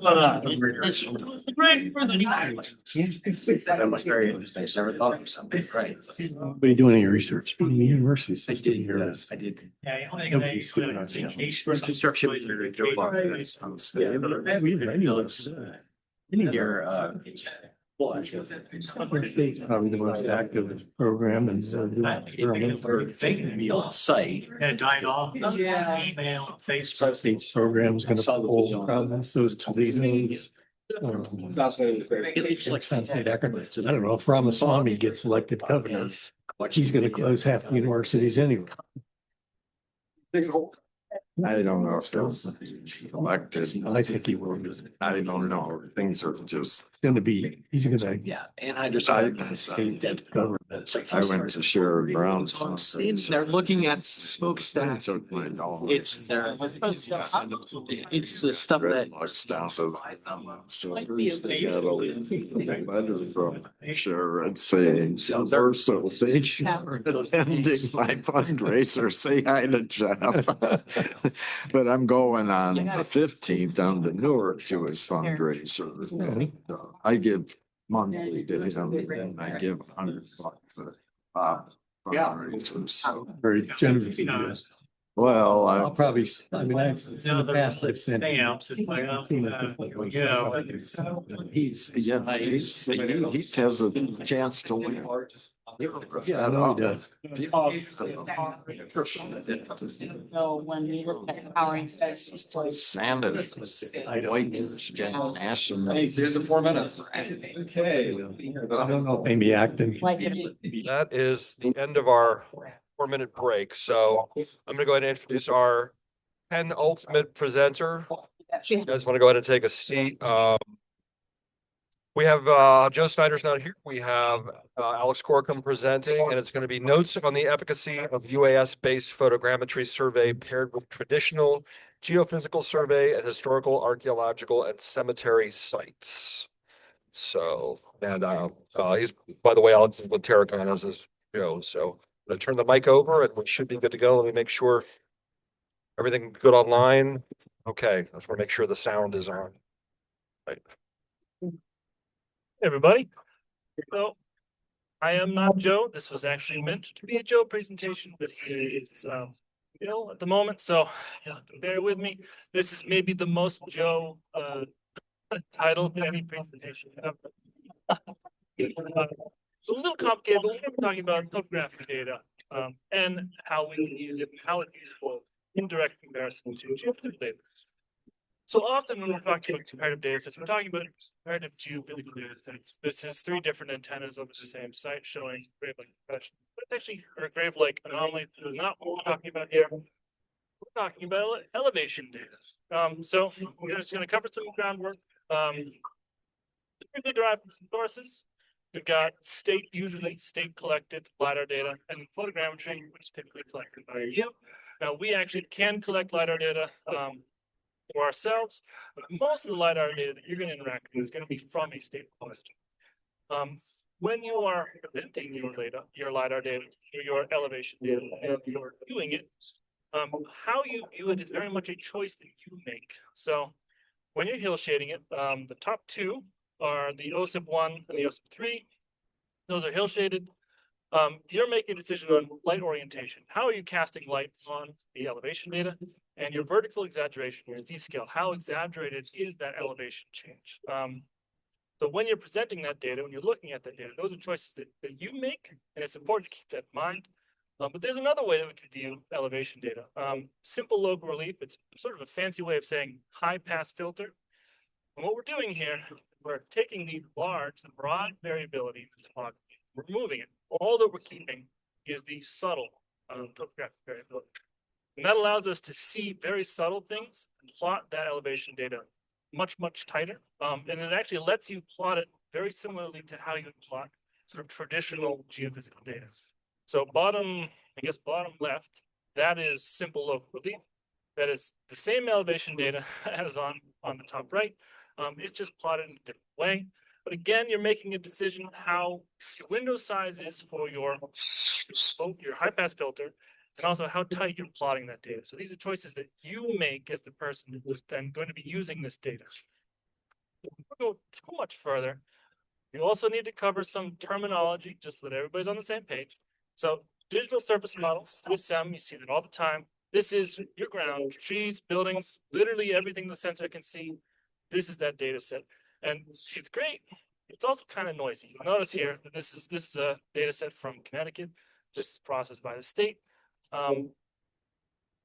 It's great for the That was very interesting. I never thought of something, right? What are you doing in your research? In the university system here is. I did. Yeah, Nobody's doing that. First construction. Your, State's probably the most active program and. thinking to be on site. It died off. Yeah. Email, Facebook. State's program is gonna pull problems, those to these. It's like State acronyms. I don't know, if Ramaswamy gets elected governor, he's gonna close half the universities anyway. I don't know if those elected, I think he will. I don't know, things are just, It's gonna be, he's gonna. Yeah, and I Government. I went to Sheriff Brown's. They're looking at smokestacks. It's It's the stuff that. Letter from Sharon saying, they're so big, ending my fundraiser, say hi to Jeff. But I'm going on the 15th down to Newark to his fundraiser. I give monthly to him and I give $100. Fundraisers. So, Very generous. of you. well, I'll I, probably, I mean, I've, in No, the past, I've sent. Stamps, it's like, he has a chance to win. Yeah, I know he does. So when we look at powering studies. Sanded. Here's the 4 minutes. Okay. I don't know, maybe acting. Like. That is the end of our 4-minute break. So I'm gonna go ahead and introduce our penultimate presenter. You guys want to go ahead and take a seat? We have Joe Snyder's not here. We have Alex Corkum presenting, and it's going to be notes on the efficacy of UAS-based photogrammetry survey paired with traditional geophysical survey at historical, archaeological, and cemetery sites. So, and he's, by the way, Alex is with Terracon as is Joe. So I'm going to turn the mic over, and we should be good to go. Let me make sure everything good online. Okay, I just want to make sure the sound is on. Right. Everybody. So I am not Joe. This was actually meant to be a Joe presentation, but he is ill at the moment. So you'll have to bear with me. This is maybe the most Joe title to any presentation ever. It's a little complicated, but we're going to be talking about topographic data and how we can use it and how it's useful in direct comparison to geophysical data. So often when we're talking about comparative data sets, we're talking about comparative geophysical data sets. This is 3 different antennas over the same site showing grave-like compression. But it's actually, or grave-like anomaly, is not what we're talking about here. We're talking about elevation data. So we're just going to cover some groundwork. Typically derived from sources. We've got usually state collected LiDAR data, and photogrammetry, which is typically collected by you. Now we actually can collect LiDAR data for ourselves, but most of the LiDAR data that you're going to interact with is going to be from a state repository. When you are presenting your LiDAR data, or your elevation data, and you're viewing it, how you view it is very much a choice that you make. So when you're hill shading it, the top 2 are the OSIP 1 and the OSIP 3. Those are hill shaded. You're making a decision on light orientation. How are you casting light on the elevation data? And your vertical exaggeration, your Z-scale, how exaggerated is that elevation change? So when you're presenting that data, when you're looking at that data, those are choices that you make, and it's important to keep that in mind. But there's another way that we can view elevation data. Simple local relief, it's sort of a fancy way of saying high pass filter. And what we're doing here, we're taking the broad variability in the topography, we're removing it. All that we're keeping is the subtle topographic variability. And that allows us to see very subtle things and plot that elevation data much, much tighter. And it actually lets you plot it very similarly to how you would plot sort of traditional geophysical data. So bottom left, that is simple local relief. That is the same elevation data as on the top right. It's just plotted in a different way. But again, you're making a decision how your window size is for your high pass filter, and also how tight you're plotting that data. So these are choices that you make as the person who's then going to be using this data. We'll go too much further. You also need to cover some terminology, just so that everybody's on the same page. So digital surface models, DSM, you see that all the time. This is your ground, trees, buildings, literally everything the sensor can see. This is that data set. And it's great. It's also kind of noisy. You'll notice here that this is a data set from Connecticut, just processed by the state.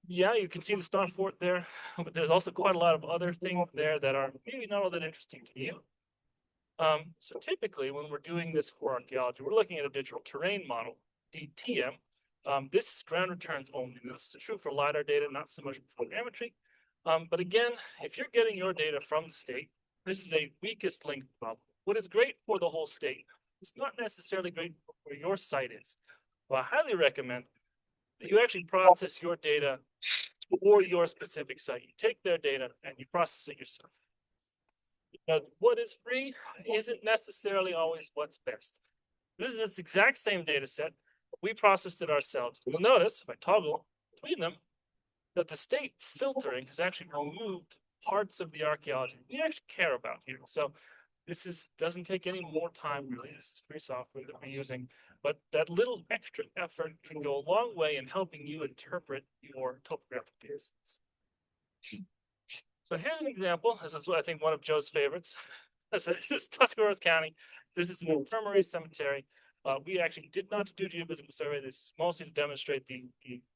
Yeah, you can see the star fort there, but there's also quite a lot of other things there that are maybe not all that interesting to you. So typically when we're doing this for archaeology, we're looking at a digital terrain model, DTM. This is ground returns only. This is true for LiDAR data, not so much for grammetry. But again, if you're getting your data from the state, this is a weakest link problem. What is great for the whole state, it's not necessarily great for where your site is. Well, I highly recommend that you actually process your data for your specific site. You take their data and you process it yourself. Because what is free isn't necessarily always what's best. This is this exact same data set. We processed it ourselves. You'll notice if I toggle between them that the state filtering has actually removed parts of the archaeology we actually care about here. So this doesn't take any more time really. This is free software that we're using, but that little extra effort can go a long way in helping you interpret your topographic data sets. So here's an example. This is, I think, one of Joe's favorites. So this is Tuscarawas County. This is an infirmary cemetery. We actually did not do geophysical survey. This is mostly to demonstrate the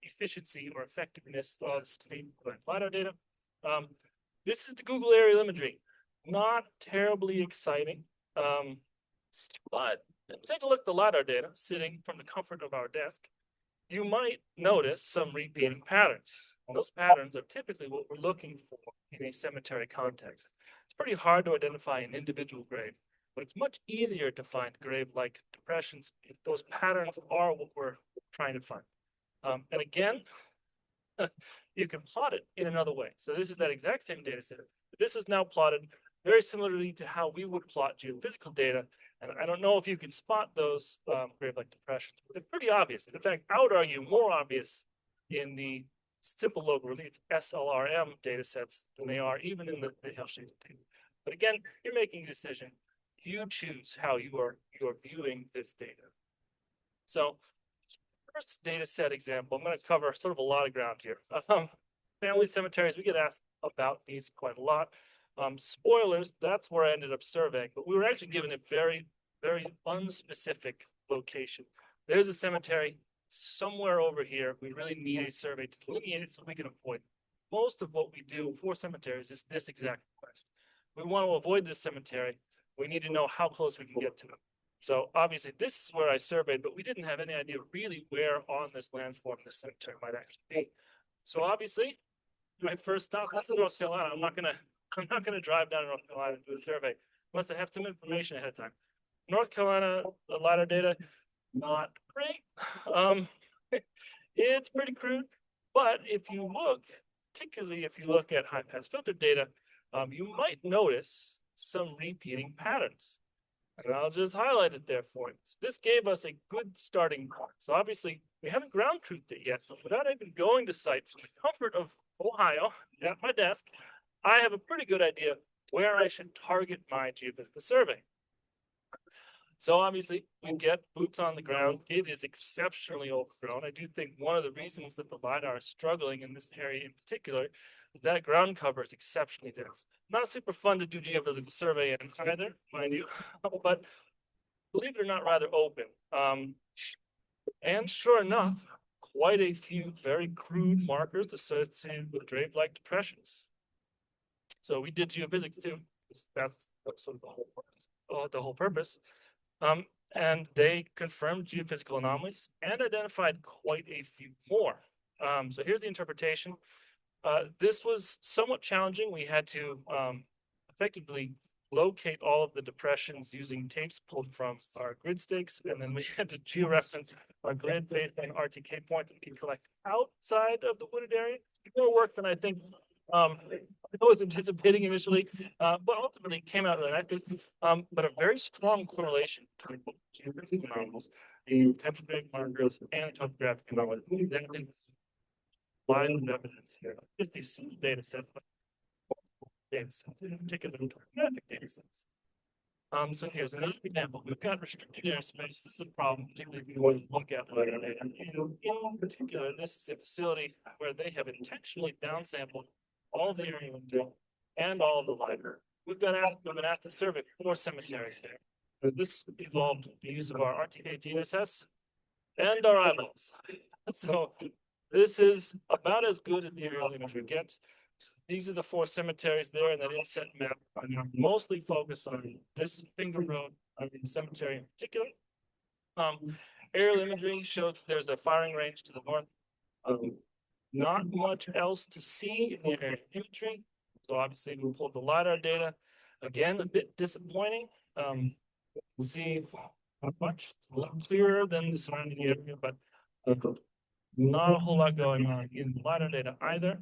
efficiency or effectiveness of state LiDAR data. This is the Google aerial imagery. Not terribly exciting, but take a look at the LiDAR data sitting from the comfort of our desk. You might notice some repeating patterns. And those patterns are typically what we're looking for in a cemetery context. It's pretty hard to identify an individual grave, but it's much easier to find grave-like depressions if those patterns are what we're trying to find. And again, you can plot it in another way. So this is that exact same data set. This is now plotted very similarly to how we would plot geophysical data. And I don't know if you can spot those grave-like depressions, but they're pretty obvious. In fact, I would argue more obvious in the simple local relief SLRM data sets than they are even in the hill shaded data. But again, you're making a decision. You choose how you are viewing this data. So first data set example, I'm going to cover sort of a lot of ground here. Family cemeteries, we get asked about these quite a lot. Spoilers, that's where I ended up surveying, but we were actually given a very, very unspecific location. There's a cemetery somewhere over here. We really need a survey to delineate it so we can avoid it. Most of what we do for cemeteries is this exact request. We want to avoid this cemetery. We need to know how close we can get to it. So obviously this is where I surveyed, but we didn't have any idea really where on this landform this cemetery might actually be. So obviously, my first stop, this is North Carolina. I'm not gonna drive down to North Carolina and do a survey unless I have some information ahead of time. North Carolina, the LiDAR data, not great. It's pretty crude, but if you look, particularly if you look at high pass filter data, you might notice some repeating patterns. And I'll just highlight it there for you. So this gave us a good starting point. So obviously we haven't ground truthed it yet, but without even going to sites in the comfort of Ohio at my desk, I have a pretty good idea where I should target my geophysical survey. So obviously we get boots on the ground. It is exceptionally overgrown. I do think one of the reasons that the LiDAR is struggling in this area in particular is that ground cover is exceptionally dense. Not super fun to do geophysical survey in either, mind you, but believe it or not, rather open. And sure enough, quite a few very crude markers associated with grave-like depressions. So we did geophysics too. That's sort of the whole purpose. And they confirmed geophysical anomalies and identified quite a few more. So here's the interpretation. This was somewhat challenging. We had to effectively locate all of the depressions using tapes pulled from our grid stakes, and then we had to georeference our grid based on RTK points that we can collect outside of the wooded area. More work than I think I was anticipating initially, but ultimately came out really nice. But a very strong correlation between geophysical anomalies, the temperature markers, and topographic anomalies. That is line of evidence here. 50 data set. data sets, in particular topographic data sets. So here's another example. We've got restricted airspace. This is a problem, particularly if you want to look at LiDAR data. And in particular, this is a facility where they have intentionally downsampled all the area and all of the LiDAR. We've been at the survey 4 cemeteries there. This involved the use of our RTK GNSS and our eyeballs. So this is about as good as the aerial imagery gets. These are the 4 cemeteries there in that inset map. I'm mostly focused on this finger road cemetery in particular. Aerial imagery shows there's a firing range to the north. Not much else to see in the aerial imagery. So obviously we pulled the LiDAR data. Again, a bit disappointing. See not much. It's a little clearer than the surrounding area, but not a whole lot going on in the LiDAR data either.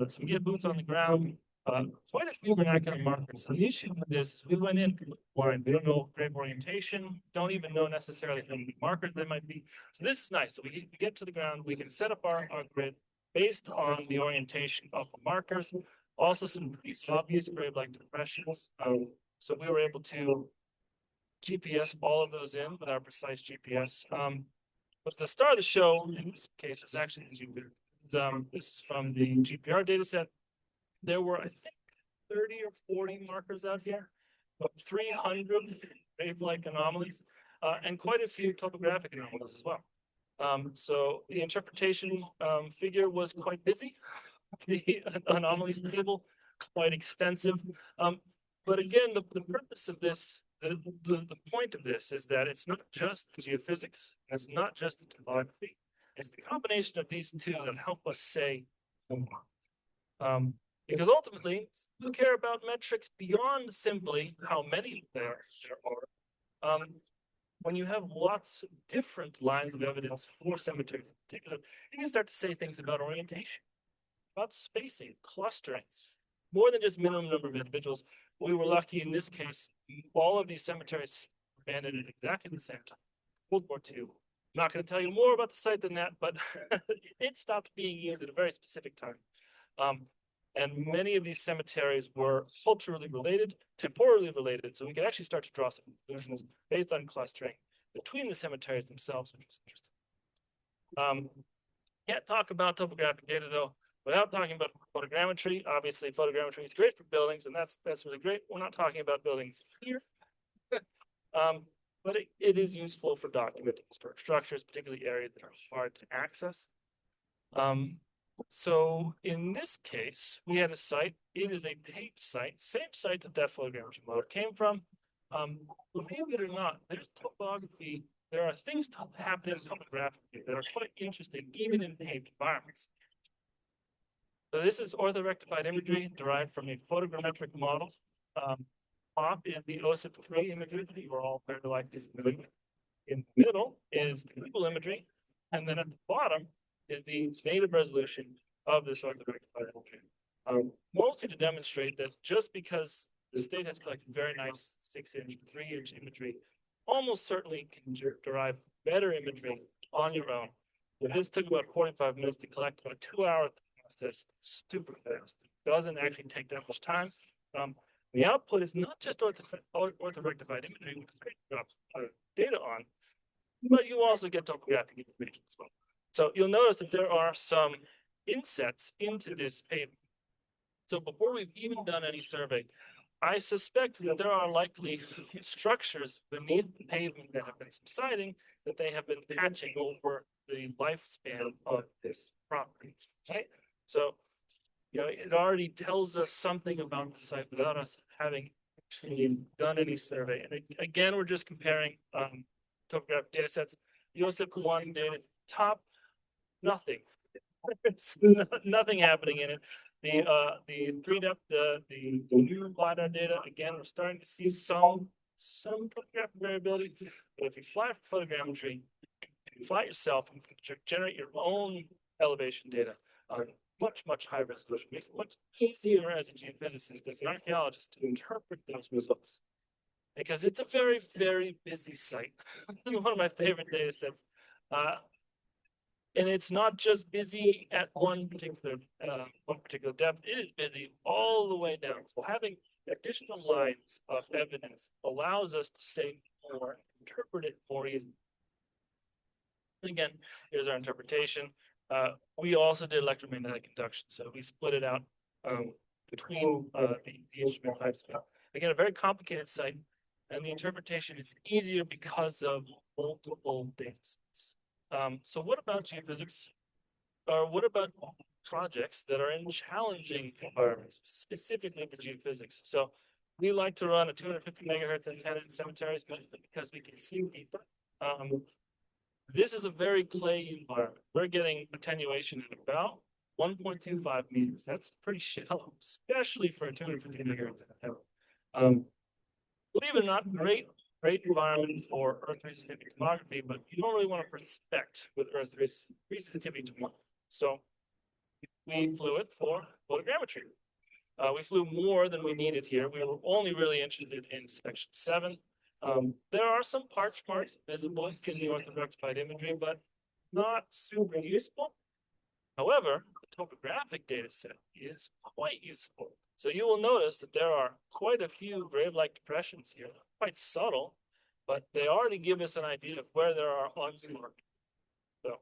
So we get boots on the ground, quite a few vernacular markers. So the issue with this is we went in blind. We don't know grade orientation, don't even know necessarily how many markers there might be. So this is nice. So we get to the ground, we can set up our grid based on the orientation of the markers. Also some pretty obvious grade-like depressions. So we were able to GPS all of those in with our precise GPS. But the star of the show in this case was actually the GPR. This is from the GPR data set. There were, I think, 30 or 40 markers out here, about 300 wave-like anomalies, and quite a few topographic anomalies as well. So the interpretation figure was quite busy. The anomalies table, quite extensive. But again, the purpose of this, the point of this is that it's not just the geophysics, it's not just the topography. It's the combination of these two that help us say more. Because ultimately, we care about metrics beyond simply how many there are. When you have lots of different lines of evidence for cemeteries in particular, you can start to say things about orientation, about spacing, clustering, more than just minimum number of individuals. We were lucky in this case, all of these cemeteries were abandoned at exactly the same time, World War II. I'm not going to tell you more about the site than that, but it stopped being used at a very specific time. And many of these cemeteries were culturally related, temporally related, so we could actually start to draw some conclusions based on clustering between the cemeteries themselves, which was interesting. Can't talk about topographic data though without talking about photogrammetry. Obviously, photogrammetry is great for buildings, and that's really great. We're not talking about buildings here. But it is useful for documenting historic structures, particularly areas that are hard to access. So in this case, we had a site. It is a paved site, same site that photogrammetry model came from. Believe it or not, there's topography. There are things happening topographically that are quite interesting, even in paved environments. So this is orthorectified imagery derived from a photogrammetric model. Top is the OSIP-3 imagery that you are all very likely familiar with. In the middle is the Google imagery, and then at the bottom is the native resolution of this orthorectified imagery. Mostly to demonstrate that just because the state has collected very nice 6-inch, 3-inch imagery, almost certainly can derive better imagery on your own. This took about 45 minutes to collect, about 2 hours process, super fast. It doesn't actually take that much time. The output is not just orthorectified imagery, which is great to drop data on, but you also get topographic information as well. So you'll notice that there are some insets into this pavement. So before we've even done any survey, I suspect that there are likely structures beneath the pavement that have been subsiding that they have been patching over the lifespan of this property, right? So, you know, it already tells us something about the site without us having actually done any survey. And again, we're just comparing topographic data sets. The OSIP-1 data top, nothing. Nothing happening in it. The 3-depth, the new LiDAR data, again, we're starting to see some topographic variability. But if you fly for photogrammetry, you fly it yourself and generate your own elevation data. Much higher resolution. Makes it much easier as a geophysicist, as an archaeologist, to interpret those results. Because it's a very busy site. One of my favorite data sets. And it's not just busy at one particular depth, it is busy all the way down. So having additional lines of evidence allows us to say more, interpret it more easily. And again, here's our interpretation. We also did electromagnetic induction, so we split it out between the instrument types. Again, a very complicated site, and the interpretation is easier because of multiple data sets. So what about geophysics? Or what about projects that are in challenging environments, specifically for geophysics? So we like to run a 250 megahertz antenna in cemeteries because we can see deeper. This is a very clay environment. We're getting attenuation at about 1.25 meters. That's pretty shallow, especially for a 250 megahertz antenna. Believe it or not, great environment for earth resistivity tomography, but you don't really want to prospect with earth resistivity tomography. So we flew it for photogrammetry. We flew more than we needed here. We were only really interested in section 7. There are some parch marks visible in the orthorectified imagery, but not super useful. However, the topographic data set is quite useful. So you will notice that there are quite a few grave-like depressions here, quite subtle, but they already give us an idea of where there are unmarked. So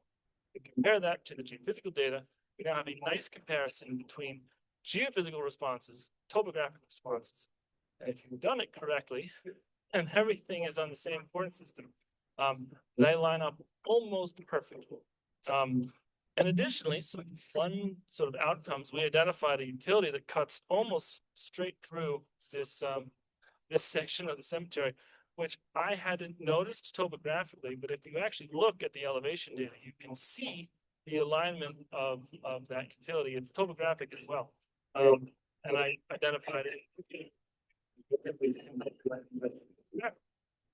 to compare that to the geophysical data, we now have a nice comparison between geophysical responses, topographic responses. And if you've done it correctly, and everything is on the same coordinate system, they line up almost perfectly. And additionally, some fun sort of outcomes, we identified a utility that cuts almost straight through this section of the cemetery, which I hadn't noticed topographically, but if you actually look at the elevation data, you can see the alignment of that utility. It's topographic as well. And I identified it.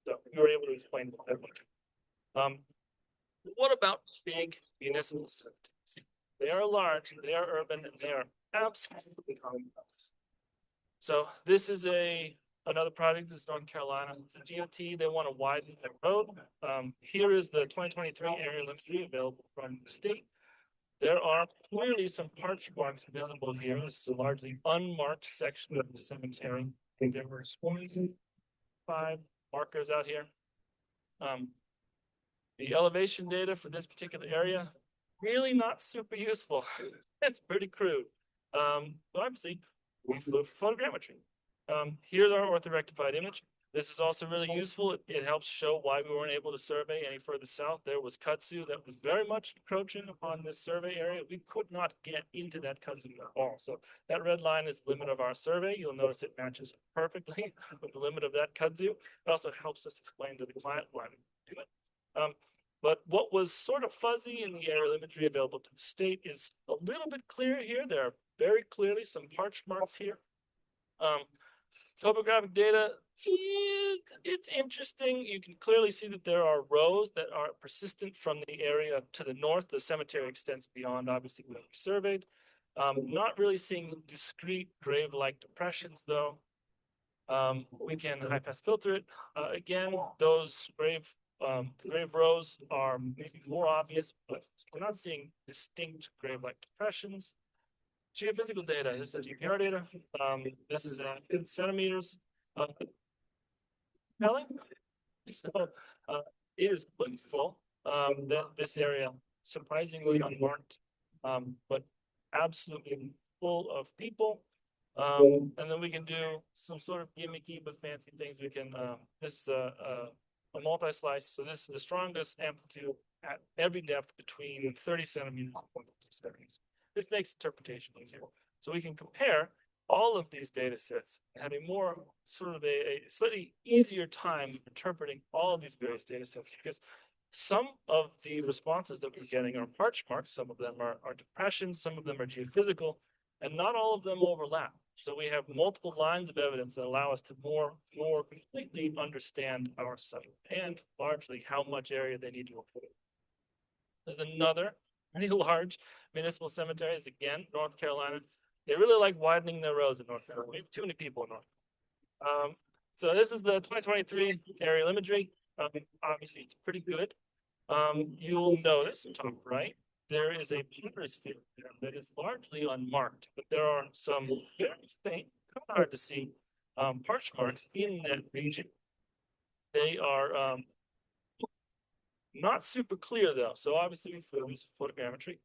So we were able to explain that. What about big municipal cemeteries? They are large, they are urban, and they are absolutely complex. So this is another project. This is North Carolina. It's a DOT. They want to widen the road. Here is the 2023 aerial imagery available from the state. There are clearly some parch marks visible here. This is a largely unmarked section of the cemetery. I think there were 25 markers out here. The elevation data for this particular area, really not super useful. It's pretty crude. But obviously, we flew for photogrammetry. Here's our orthorectified image. This is also really useful. It helps show why we weren't able to survey any further south. There was kudzu that was very much encroaching upon this survey area. We could not get into that kudzu at all. So that red line is the limit of our survey. You'll notice it matches perfectly with the limit of that kudzu. It also helps us explain to the client why we do it. But what was sort of fuzzy in the aerial imagery available to the state is a little bit clearer here. There are very clearly some parch marks here. Topographic data, it's interesting. You can clearly see that there are rows that are persistent from the area to the north. The cemetery extends beyond, obviously, what we surveyed. Not really seeing discrete grave-like depressions, though. We can high-pass filter it. Again, those grave rows are maybe more obvious, but we're not seeing distinct grave-like depressions. Geophysical data, this is GPR data. This is 50 centimeters. So it is quite full. This area surprisingly unmarked, but absolutely full of people. And then we can do some sort of gimmicky but fancy things. We can. This is a multi-slice. So this is the strongest amplitude at every depth between 30 centimeters and 42 centimeters. This makes interpretation easier. So we can compare all of these data sets and have a more sort of a slightly easier time interpreting all of these various data sets, because some of the responses that we're getting are parch marks, some of them are depressions, some of them are geophysical, and not all of them overlap. So we have multiple lines of evidence that allow us to more completely understand our site and largely how much area they need to avoid. There's another pretty large municipal cemeteries, again, North Carolina. They really like widening their roads in North Carolina. We have too many people in North Carolina. So this is the 2023 aerial imagery. Obviously, it's pretty good. You'll notice, top right, there is a potter's field there that is largely unmarked, but there are some very faint, kind of hard to see, parch marks in that region. They are not super clear though, so obviously for this photogrammetry,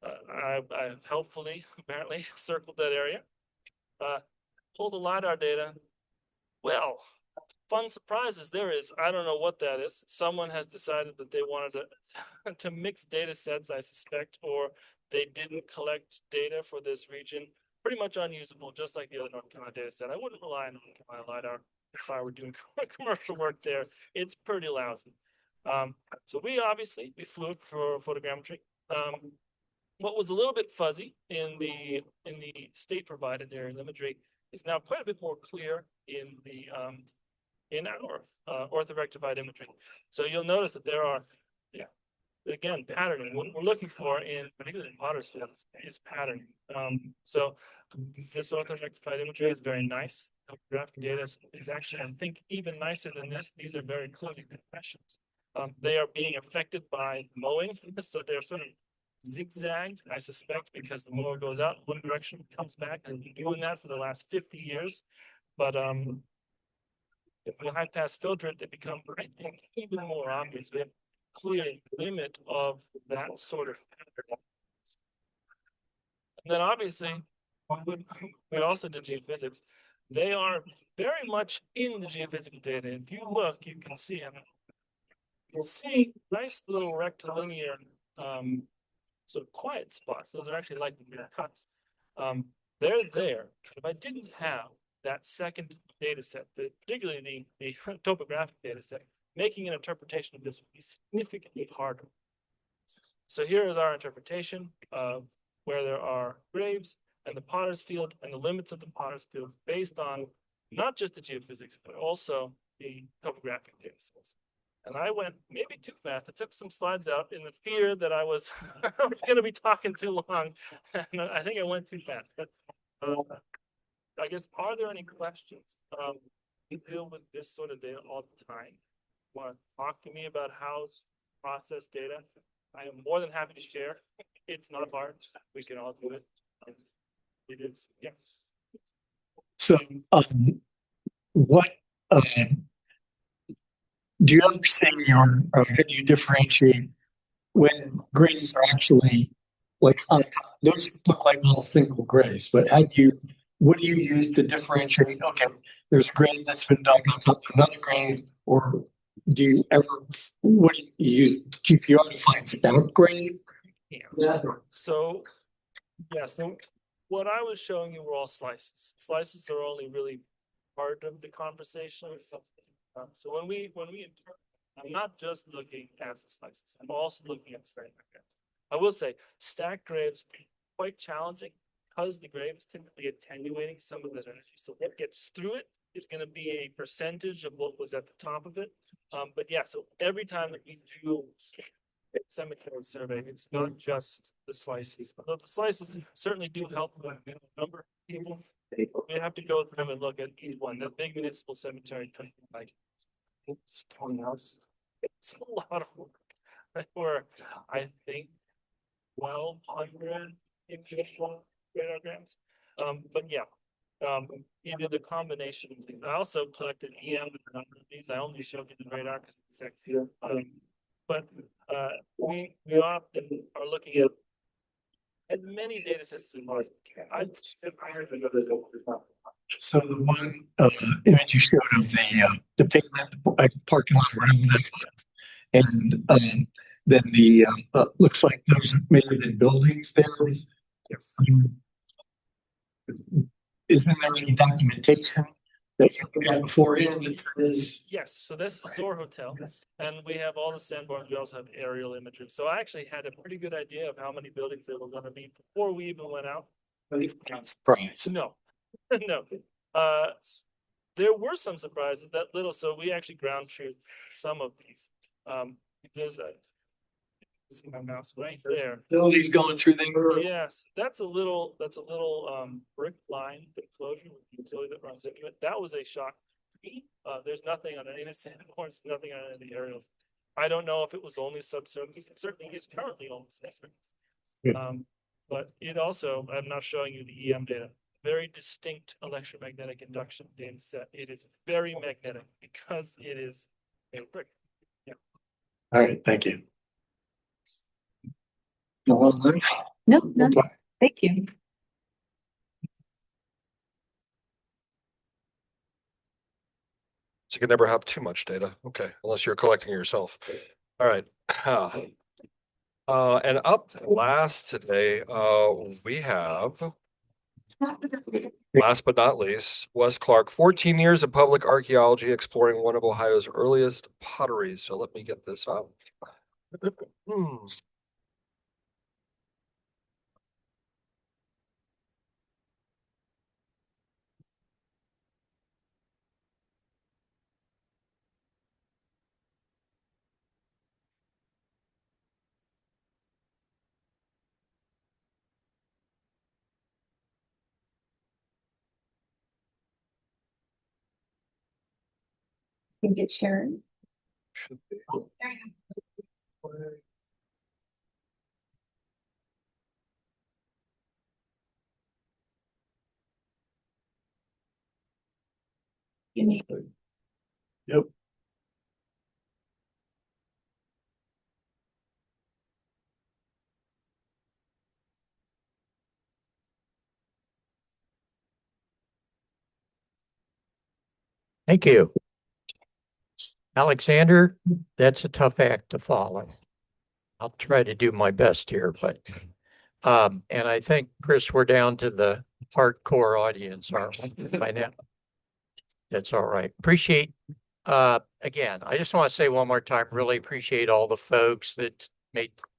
I've helpfully, apparently, circled that area. Pulled the LiDAR data. Well, fun surprises there is. I don't know what that is. Someone has decided that they wanted to mix data sets, I suspect, or they didn't collect data for this region. Pretty much unusable, just like the other North Carolina data set. I wouldn't rely on North Carolina LiDAR if I were doing commercial work there. It's pretty lousy. So we flew it for photogrammetry. What was a little bit fuzzy in the state provided aerial imagery is now quite a bit more clear in our orthorectified imagery. So you'll notice that there are, again, patterning. What we're looking for in particularly in Potter's field is patterning. So this orthorectified imagery is very nice. Topographic data is actually, I think, even nicer than this. These are very clearly depressions. They are being affected by mowing, so they're sort of zigzagged, I suspect, because the mower goes out in one direction, comes back, and been doing that for the last 50 years. But if we high pass filter it, they become, I think, even more obvious. We have a clear limit of that sort of pattern. And then obviously, we also did geophysics. They are very much in the geophysical data. If you look, you can see them. You can see nice little rectilinear sort of quiet spots. Those are actually like cuts. They're there. If I didn't have that second data set, particularly the topographic data set, making an interpretation of this would be significantly harder. So here is our interpretation of where there are graves and the Potter's field and the limits of the Potter's field based on not just the geophysics, but also the topographic data sets. And I went maybe too fast. I took some slides out in the fear that I was going to be talking too long. And I think I went too fast. But I guess, are there any questions? You deal with this sort of data all the time. Want to talk to me about how to process data? I am more than happy to share. It's not hard. We can all do it. It is, yes. So, what, do you understand or how do you differentiate when graves are actually like on top? Those look like all single graves, but what do you use to differentiate? Okay, there's a grave that's been dug on top of another grave, or what do you use GPR to find stacked grave? Yeah. So what I was showing you were all slices. Slices are only really part of the conversation. So when we I'm not just looking at the slices, I'm also looking at stacked graves. I will say stacked graves are quite challenging because the grave is typically attenuating some of that energy. So what gets through it is going to be a percentage of what was at the top of it. But yeah, so every time that we do a cemetery survey, it's not just the slices. Although the slices certainly do help with a number of people. We have to go through them and look at each one. The big municipal cemetery, like house, it's a lot of work. Or I think 1,200 individual radiograms. But yeah, either the combination of things. I also collected EM and a number of these. I only showed you the radar because it's sexy. But we often are looking at as many data sets as possible. So the one image you showed of the pavement parking lot, whatever that was, and then the looks like those may have been buildings there. Yes. Isn't there any documentation that you got beforehand that says? Yes, so this is Soar Hotel, and we have all the sandbars. We also have aerial imagery. So I actually had a pretty good idea of how many buildings there were going to be before we even went out. Surprise. No, no. There were some surprises that little. So we actually ground truth some of these. There's a see my mouse right there. Buildings going through there. Yes, that's a little brick line enclosure with utility that runs into it. That was a shock to me. There's nothing on any of the sandboards, nothing on any of the aerials. I don't know if it was only subsurface. It certainly is currently only subsurface. Good. But it also, I'm not showing you the EM data, very distinct electromagnetic induction data set. It is very magnetic because it is a brick. All right, thank you. No other? No, no, thank you. So you can never have too much data. Okay, unless you're collecting it yourself. All right. And up last today, we have, last but not least, Wes Clark, 14 years of public archaeology exploring one of Ohio's earliest potteries. So let me get this up. You get Sharon. Should be. You need. Yep. Thank you. Alexander, that's a tough act to follow. I'll try to do my best here, but and I think, Chris, we're down to the hardcore audience, aren't we, by now? That's all right. Appreciate, again, I just want to say one more time, really appreciate all the folks that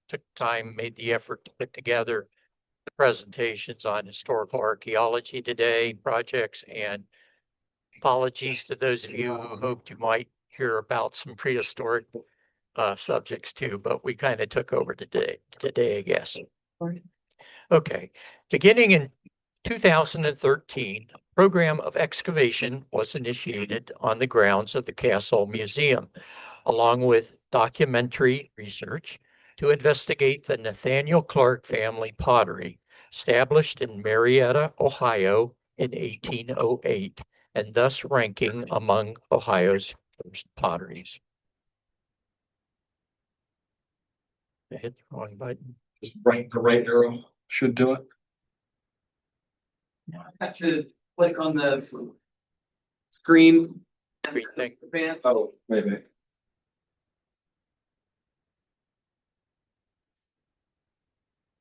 took time, made the effort to put together the presentations on historical archaeology today, projects, and apologies to those of you who hoped you might hear about some prehistoric subjects too, but we kind of took over today, I guess. Okay, beginning in 2013, a program of excavation was initiated on the grounds of the Castle Museum, along with documentary research to investigate the Nathaniel Clark family pottery, established in Marietta, Ohio in 1808, and thus ranking among Ohio's first potteries. I hit the wrong button. Just the right arrow should do it. Have to click on the screen. Screen thing. Advance. Oh, maybe.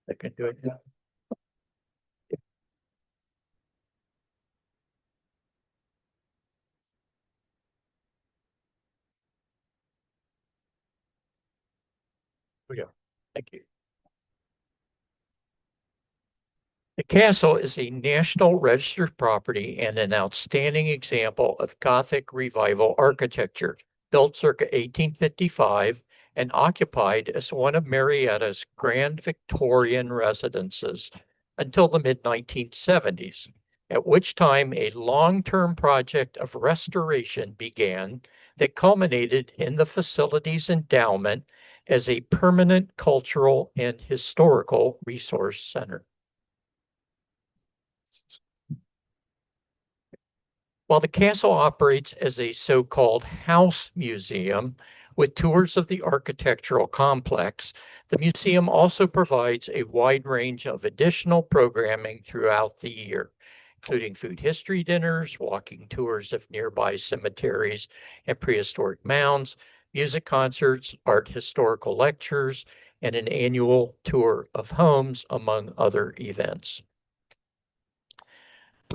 I can do it now. We go. Thank you. The castle is a National Registered property and an outstanding example of Gothic Revival architecture, built circa 1855 and occupied as one of Marietta's grand Victorian residences until the mid-1970s, at which time a long-term project of restoration began that culminated in the facility's endowment as a permanent cultural and historical resource center. While the castle operates as a so-called house museum with tours of the architectural complex, the museum also provides a wide range of additional programming throughout the year, including food history dinners, walking tours of nearby cemeteries and prehistoric mounds, music concerts, art historical lectures, and an annual tour of homes, among other events.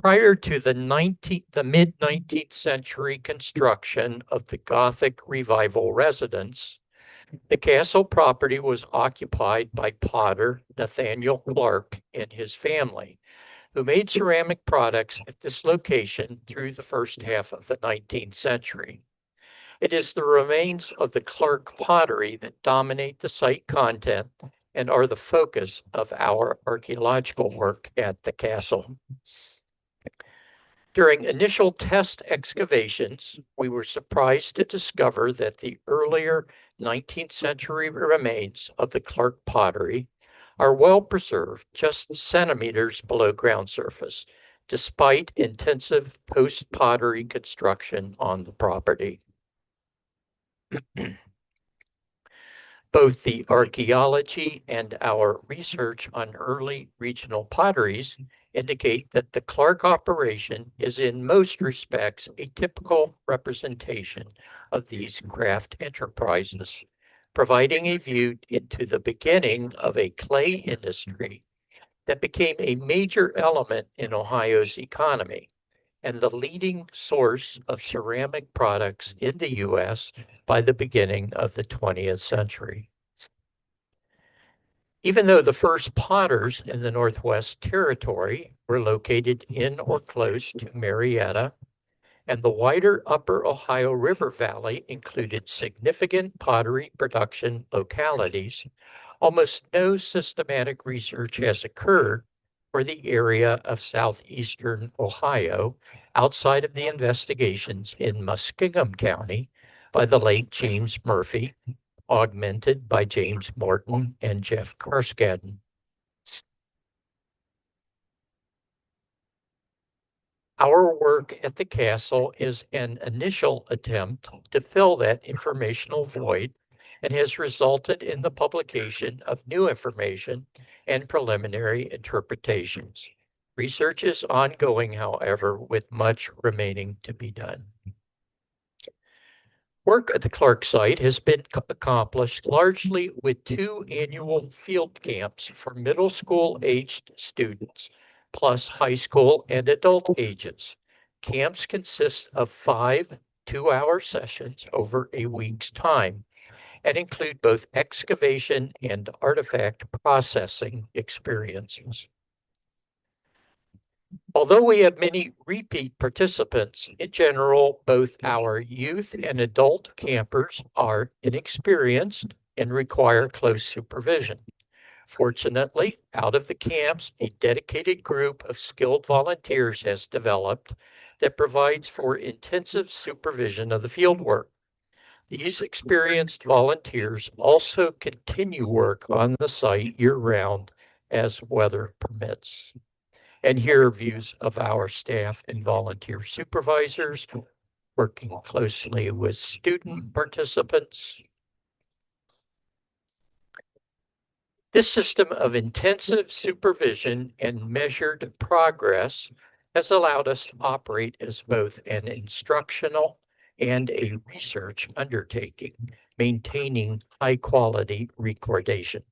Prior to the mid-19th century construction of the Gothic Revival residence, the castle property was occupied by potter Nathaniel Clark and his family, who made ceramic products at this location through the first half of the 19th century. It is the remains of the Clark pottery that dominate the site content and are the focus of our archaeological work at the castle. During initial test excavations, we were surprised to discover that the earlier 19th century remains of the Clark pottery, are well preserved just centimeters below ground surface, despite intensive post-pottery construction on the property. Both the archaeology and our research on early regional potteries indicate that the Clark operation is in most respects a typical representation of these craft enterprises, providing a view into the beginning of a clay industry that became a major element in Ohio's economy and the leading source of ceramic products in the U.S. by the beginning of the 20th century. Even though the first potters in the Northwest Territory were located in or close to Marietta, and the wider Upper Ohio River Valley included significant pottery production localities, almost no systematic research has occurred for the area of southeastern Ohio outside of the investigations in Muskingum County by the late James Murphy, augmented by James Morton and Jeff Carskadden. Our work at the castle is an initial attempt to fill that informational void and has resulted in the publication of new information and preliminary interpretations. Research is ongoing, however, with much remaining to be done. Work at the Clark site has been accomplished largely with 2 annual field camps for middle school aged students, plus high school and adult ages. Camps consist of 5 two-hour sessions over a week's time and include both excavation and artifact processing experiences. Although we have many repeat participants, in general, both our youth and adult campers are inexperienced and require close supervision. Fortunately, out of the camps, a dedicated group of skilled volunteers has developed that provides for intensive supervision of the fieldwork. These experienced volunteers also continue work on the site year-round as weather permits. And here are views of our staff and volunteer supervisors working closely with student participants. This system of intensive supervision and measured progress has allowed us to operate as both an instructional and a research undertaking, maintaining high-quality recordation.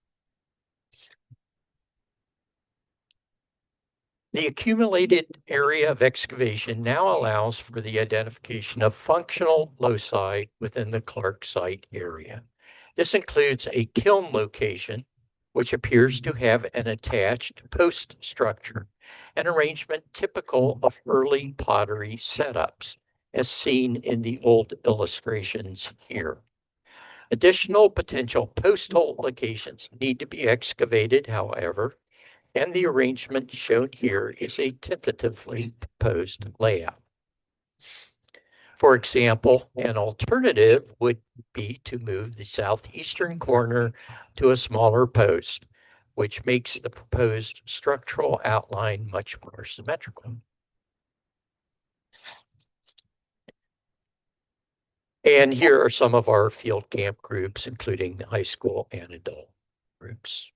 The accumulated area of excavation now allows for the identification of functional loci within the Clark site area. This includes a kiln location, which appears to have an attached post structure, an arrangement typical of early pottery setups, as seen in the old illustrations here. Additional potential post hole locations need to be excavated, however, and the arrangement shown here is a tentatively proposed layout. For example, an alternative would be to move the southeastern corner to a smaller post, which makes the proposed structural outline much more symmetrical. And here are some of our field camp groups, including the high school and adult groups.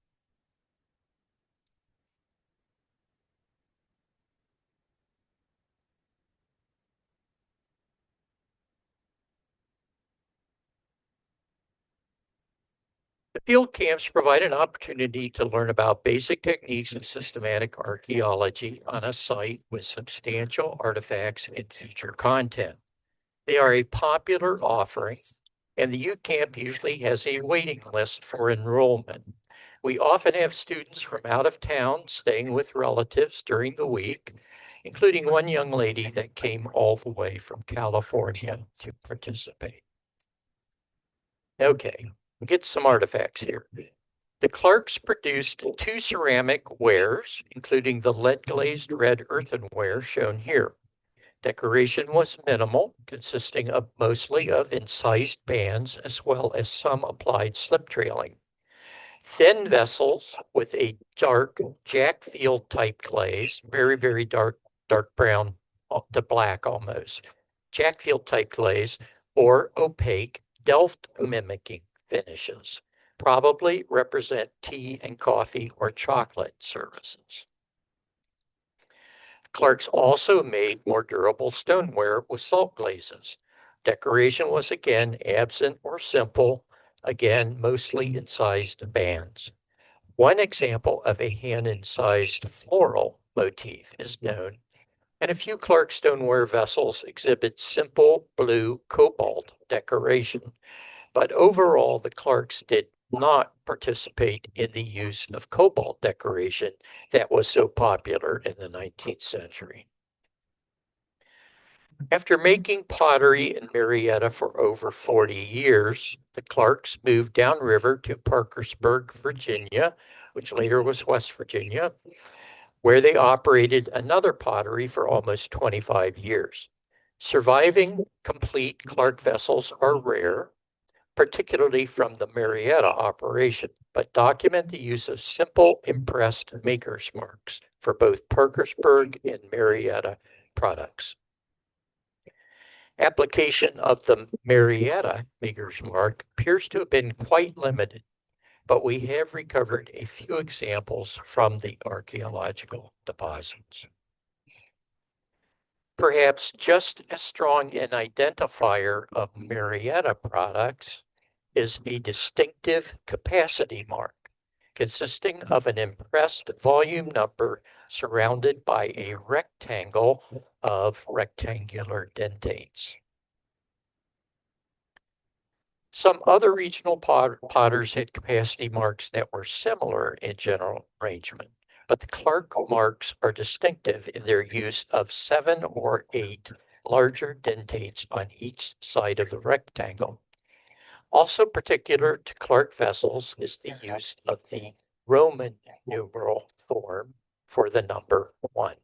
The field camps provide an opportunity to learn about basic techniques of systematic archaeology on a site with substantial artifacts and feature content. They are a popular offering, and the youth camp usually has a waiting list for enrollment. We often have students from out of town staying with relatives during the week, including one young lady that came all the way from California to participate. Okay. Get some artifacts here. The Clarks produced 2 ceramic wares, including the lead-glazed red earthenware shown here. Decoration was minimal, consisting of mostly of incised bands as well as some applied slip trailing. Thin vessels with a dark Jack Field type glaze, very, very dark brown to black almost. Jack Field type glaze or opaque Delft mimicking finishes probably represent tea and coffee or chocolate services. Clark's also made more durable stoneware with salt glazes. Decoration was again absent or simple, again mostly incised bands. One example of a hand-incised floral motif is known, and a few Clark stoneware vessels exhibit simple blue cobalt decoration. But overall, the Clarks did not participate in the use of cobalt decoration that was so popular in the 19th century. After making pottery in Marietta for over 40 years, the Clarks moved downriver to Parkersburg, Virginia, which later was West Virginia, where they operated another pottery for almost 25 years. Surviving complete Clark vessels are rare, particularly from the Marietta operation, but document the use of simple impressed maker's marks for both Parkersburg and Marietta products. Application of the Marietta maker's mark appears to have been quite limited, but we have recovered a few examples from the archaeological deposits. Perhaps just as strong an identifier of Marietta products is a distinctive capacity mark consisting of an impressed volume number surrounded by a rectangle of rectangular dentates. Some other regional potters had capacity marks that were similar in general arrangement, but the Clark marks are distinctive in their use of 7 or 8 larger dentates on each side of the rectangle. Also particular to Clark vessels is the use of the Roman numeral form for the number 1.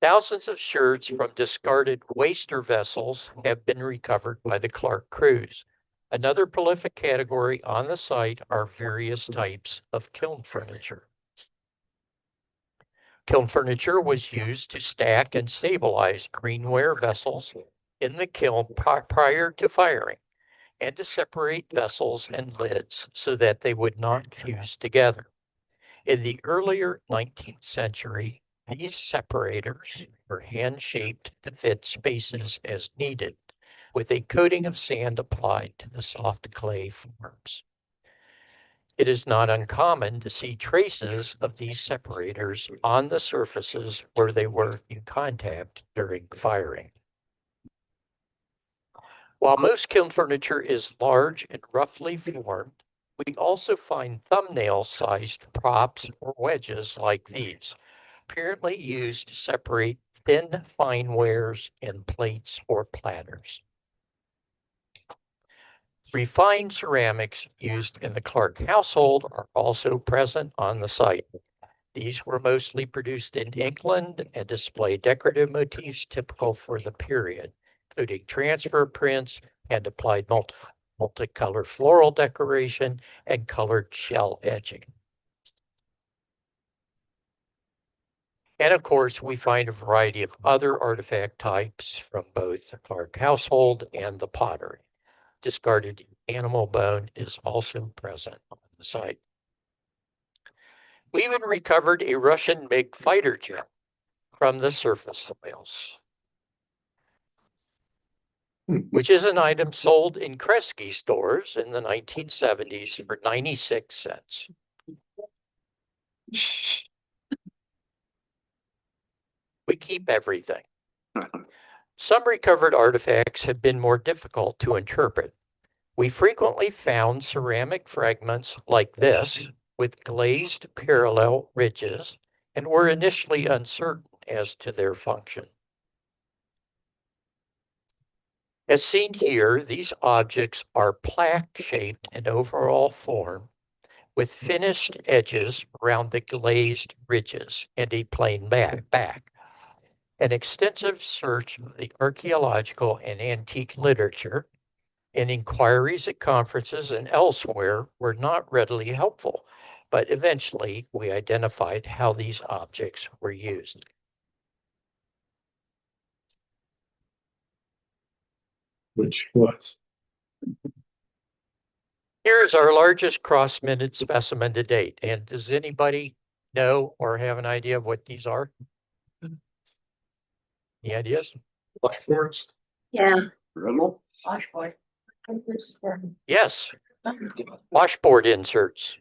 Thousands of sherds from discarded waster vessels have been recovered by the Clark crews. Another prolific category on the site are various types of kiln furniture. Kiln furniture was used to stack and stabilize greenware vessels in the kiln prior to firing and to separate vessels and lids so that they would not fuse together. In the earlier 19th century, these separators were hand-shaped to fit spaces as needed, with a coating of sand applied to the soft clay forms. It is not uncommon to see traces of these separators on the surfaces where they were in contact during firing. While most kiln furniture is large and roughly formed, we also find thumbnail-sized props or wedges like these, apparently used to separate thin fine wares and plates or platters. Refined ceramics used in the Clark household are also present on the site. These were mostly produced in England and display decorative motifs typical for the period, including transfer prints and applied multicolor floral decoration and colored shell etching. And of course, we find a variety of other artifact types from both the Clark household and the pottery. Discarded animal bone is also present on the site. We even recovered a Russian MiG fighter jet from the surface soils, which is an item sold in Kresge stores in the 1970s for 96 cents. We keep everything. Some recovered artifacts have been more difficult to interpret. We frequently found ceramic fragments like this with glazed parallel ridges and were initially uncertain as to their function. As seen here, these objects are plaque-shaped in overall form with finished edges around the glazed ridges and a plain back. An extensive search of the archaeological and antique literature and inquiries at conferences and elsewhere were not readily helpful, but eventually we identified how these objects were used. Which was. Here's our largest cross-minted specimen to date. And does anybody know or have an idea of what these are? Any ideas? Blackboards. Yeah. Riddle? Washboard. Yes, washboard inserts.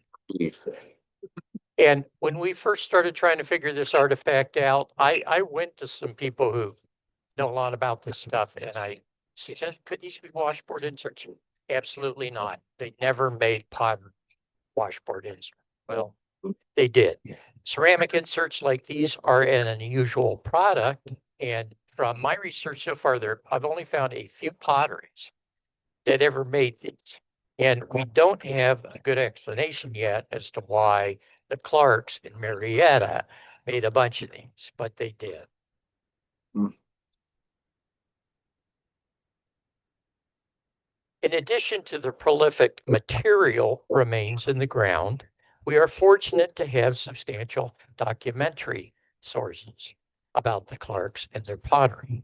And when we first started trying to figure this artifact out, I went to some people who know a lot about this stuff, and I suggested, could these be washboard inserts? Absolutely not. They never made pottery washboard inserts. Well, they did. Ceramic inserts like these are an unusual product, and from my research so far, I've only found a few potteries that ever made these. And we don't have a good explanation yet as to why the Clarks in Marietta made a bunch of these, but they did. In addition to the prolific material remains in the ground, we are fortunate to have substantial documentary sources about the Clarks and their pottery.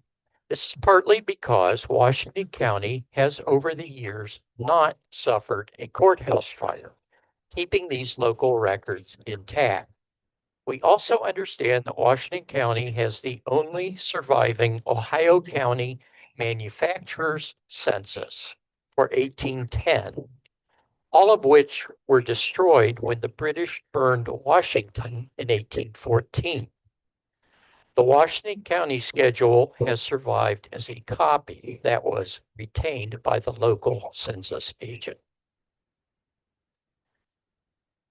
This is partly because Washington County has over the years not suffered a courthouse fire, keeping these local records intact. We also understand that Washington County has the only surviving Ohio County manufacturers census for 1810, all of which were destroyed when the British burned Washington in 1814. The Washington County schedule has survived as a copy that was retained by the local census agent.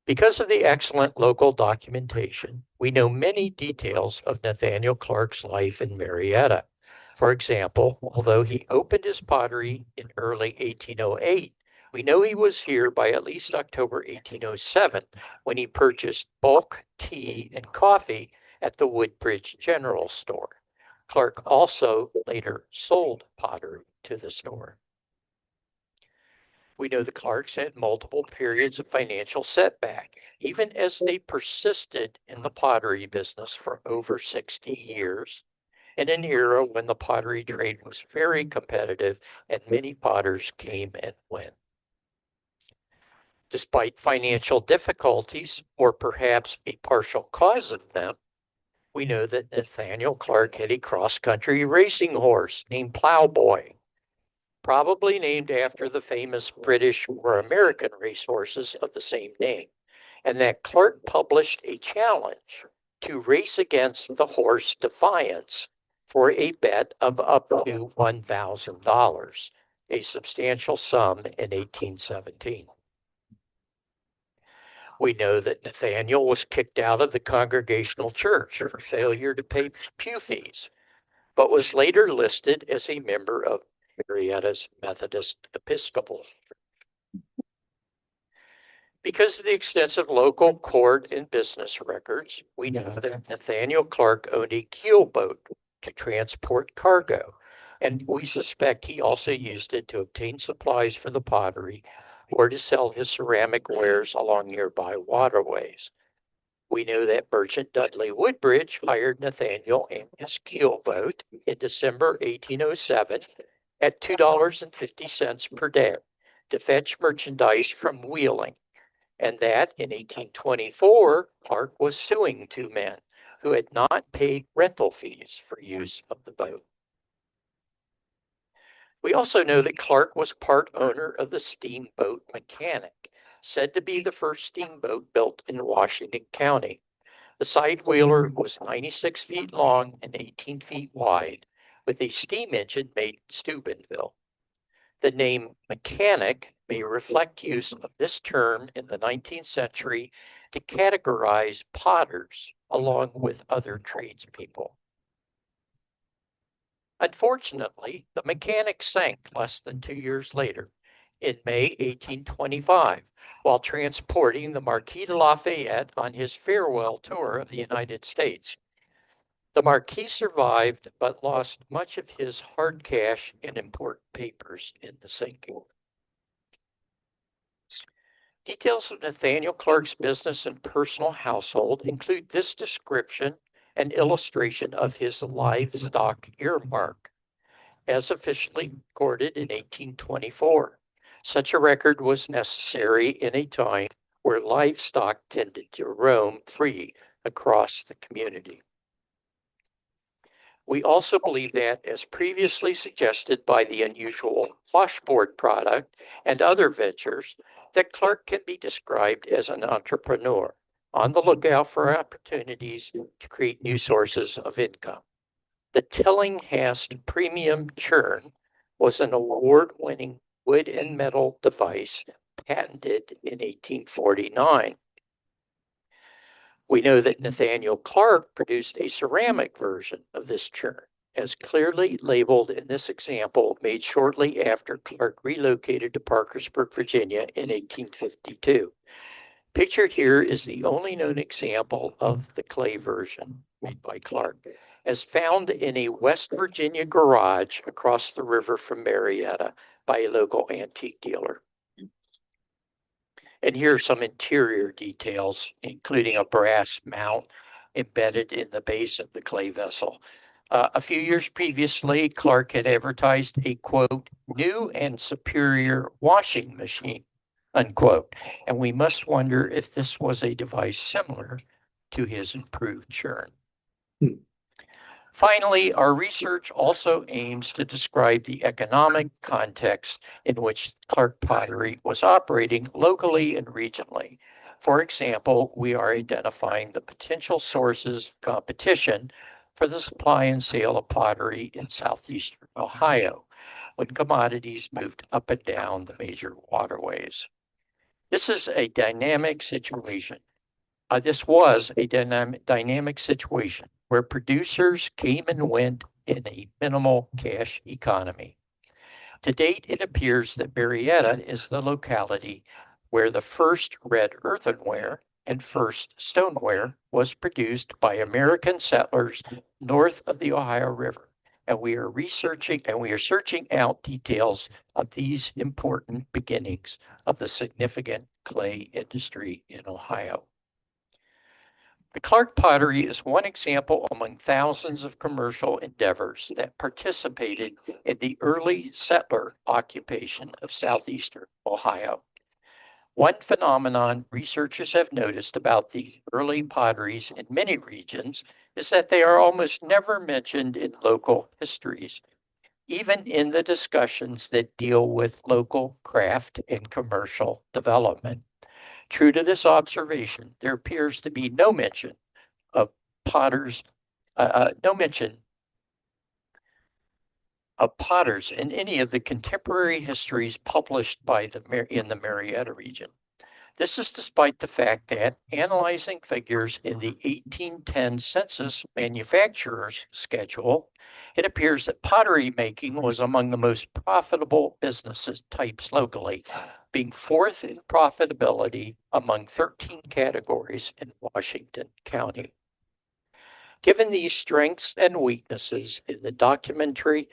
Because of the excellent local documentation, we know many details of Nathaniel Clark's life in Marietta. For example, although he opened his pottery in early 1808, we know he was here by at least October 1807 when he purchased bulk tea and coffee at the Woodbridge General Store. Clark also later sold pottery to the store. We know the Clarks had multiple periods of financial setback, even as they persisted in the pottery business for over 60 years, in an era when the pottery trade was very competitive and many potters came and went. Despite financial difficulties, or perhaps a partial cause of them, we know that Nathaniel Clark had a cross-country racing horse named Plowboy, probably named after the famous British or American racehorses of the same name, and that Clark published a challenge to race against the horse Defiance for a bet of up to $1,000, a substantial sum in 1817. We know that Nathaniel was kicked out of the Congregational Church for failure to pay pew fees, but was later listed as a member of Marietta's Methodist Episcopal. Because of the extensive local court and business records, we know that Nathaniel Clark owned a keel boat to transport cargo, and we suspect he also used it to obtain supplies for the pottery or to sell his ceramic wares along nearby waterways. We know that merchant Dudley Woodbridge hired Nathaniel and his keel boat in December 1807 at $2.50 per day to fetch merchandise from Wheeling, and that in 1824, Clark was suing two men who had not paid rental fees for use of the boat. We also know that Clark was part owner of the steamboat Mechanic, said to be the first steamboat built in Washington County. The side wheeler was 96 feet long and 18 feet wide, with a steam engine made in Steubenville. The name mechanic may reflect use of this term in the 19th century to categorize potters along with other tradespeople. Unfortunately, the Mechanic sank less than 2 years later, in May 1825, while transporting the Marquis de Lafayette on his farewell tour of the United States. The Marquis survived, but lost much of his hard cash and important papers in the sinking. Details of Nathaniel Clark's business and personal household include this description and illustration of his livestock earmark, as officially recorded in 1824. Such a record was necessary in a time where livestock tended to roam free across the community. We also believe that, as previously suggested by the unusual washboard product and other ventures, that Clark can be described as an entrepreneur on the lookout for opportunities to create new sources of income. The Tillinghast Premium Churn was an award-winning wood and metal device patented in 1849. We know that Nathaniel Clark produced a ceramic version of this churn, as clearly labeled in this example made shortly after Clark relocated to Parkersburg, Virginia in 1852. Pictured here is the only known example of the clay version made by Clark, as found in a West Virginia garage across the river from Marietta by a local antique dealer. And here are some interior details, including a brass mount embedded in the base of the clay vessel. A few years previously, Clark had advertised a, quote, new and superior washing machine, unquote. And we must wonder if this was a device similar to his improved churn. Finally, our research also aims to describe the economic context in which Clark Pottery was operating locally and regionally. For example, we are identifying the potential sources of competition for the supply and sale of pottery in southeastern Ohio, when commodities moved up and down the major waterways. This is a dynamic situation. This was a dynamic situation where producers came and went in a minimal cash economy. To date, it appears that Marietta is the locality where the first red earthenware and first stoneware was produced by American settlers north of the Ohio River. And we are searching out details of these important beginnings of the significant clay industry in Ohio. The Clark pottery is one example among thousands of commercial endeavors that participated in the early settler occupation of southeastern Ohio. One phenomenon researchers have noticed about the early potteries in many regions is that they are almost never mentioned in local histories, even in the discussions that deal with local craft and commercial development. True to this observation, there appears to be no mention of potters in any of the contemporary histories published in the Marietta region. This is despite the fact that, analyzing figures in the 1810 census manufacturers schedule, it appears that pottery making was among the most profitable business types locally, being fourth in profitability among 13 categories in Washington County. Given these strengths and weaknesses in the documentary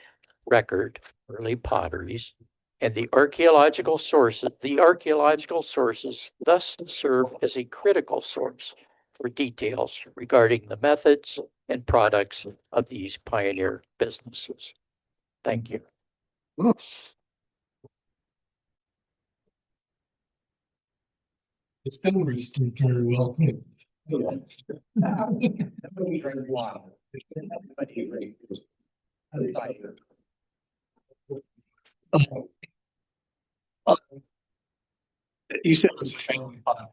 record of early potteries and the archaeological sources thus serve as a critical source for details regarding the methods and products of these pioneer businesses. Thank you. It's been received very well. You said it was a family farm.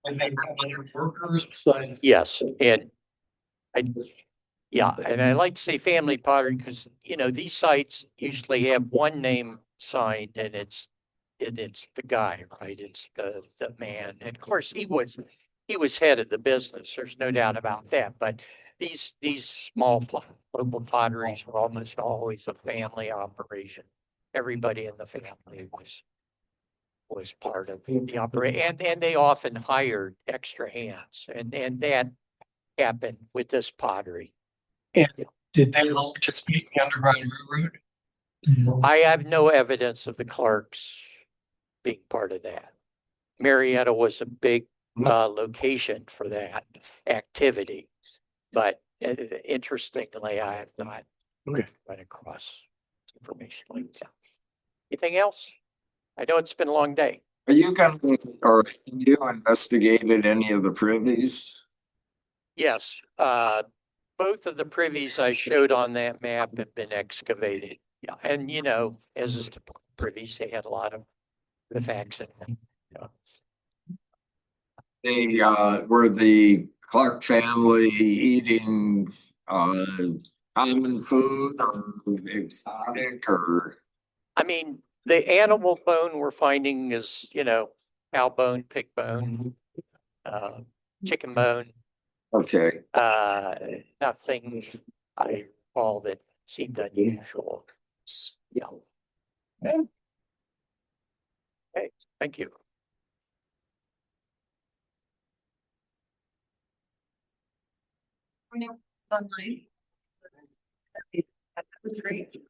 And they have other workers besides. Yes, and I like to say family pottery because, these sites usually have one name signed and it's the guy, right? It's the man. And of course he was head of the business. There's no doubt about that. But these small local potteries were almost always a family operation. Everybody in the family was part of the operation, and they often hired extra hands, and that happened with this pottery. And did they all participate in the Underground Railroad? I have no evidence of the Clarks being part of that. Marietta was a big location for that activity, but interestingly, I have not Okay. run across information like that. Anything else? I know it's been a long day. Are you gonna, or have you investigated any of the privies? Yes, both of the privies I showed on that map have been excavated. Yeah, and you know, as is the privies, they had a lot of the facts in them. Yeah. They, were the Clark family eating, common food or exotic or? I mean, the animal bone we're finding is, you know, cow bone, pig bone, chicken bone, Okay, nothing I recall that seemed unusual. Yeah. Okay, thank you. Online. That was great.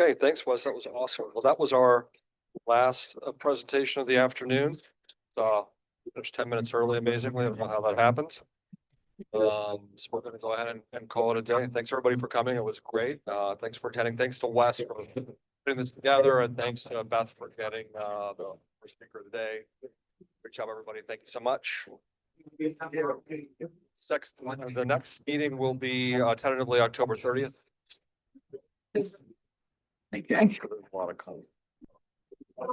Okay, thanks, Wes. That was awesome. Well, that was our last presentation of the afternoon. Finished 10 minutes early, amazingly. I don't know how that happened. So we're gonna go ahead and call it a day. Thanks everybody for coming. It was great. Thanks for attending. Thanks to Wes for putting this together, and thanks to Beth for getting the first speaker of the day. Great job, everybody. Thank you so much. The next meeting will be tentatively October 30th. thank you. There's a lot of comments. Oh.